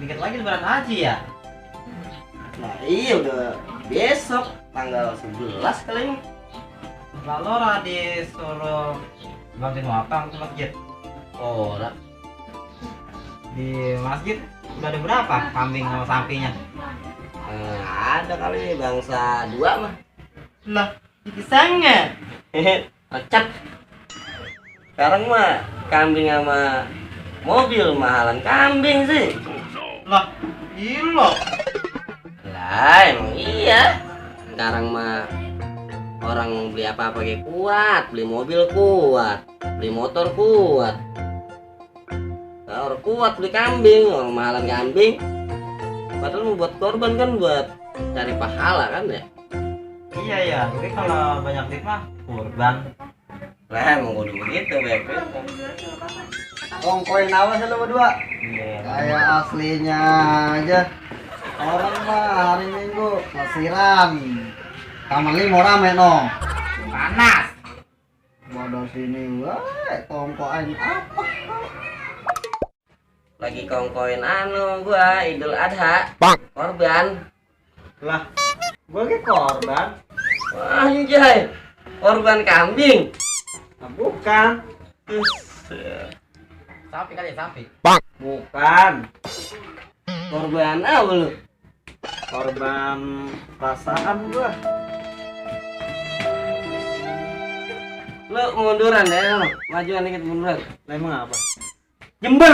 dikit lagi lebaran haji ya? Nah iya udah besok tanggal 11 kali ini. Lalu orang disuruh bantuin apa ke masjid? Orang Di masjid udah ada berapa kambing sama sapinya? ada kali bangsa 2 mah. Lah, kisahnya. Recep. Sekarang mah kambing sama mobil mahalan kambing sih. Lah, gila. Lah emang iya. Sekarang mah orang beli apa-apa kayak kuat, beli mobil kuat, beli motor kuat. Nah, orang kuat beli kambing, orang mahalan kambing. Padahal mau buat korban kan buat cari pahala kan ya. Iya ya, tapi kalau banyak duit mah kurban. Lah emang udah begitu Beb. Ongkoin awas lu berdua. Iya. Kayak aslinya aja. Orang mah hari Minggu lesiran. Taman Limo rame no. Panas. Bodoh sini wae tongkoin apa? Lagi kongkoin anu gua Idul Adha. Korban. Lah, gua ke korban. Wah, anjay. Korban kambing. Nah, bukan. Sapi kali sapi. Bukan. Korban apa lu? Korban perasaan gua. Lu munduran deh, lu. Majuan dikit munduran. Lah emang apa? Jember.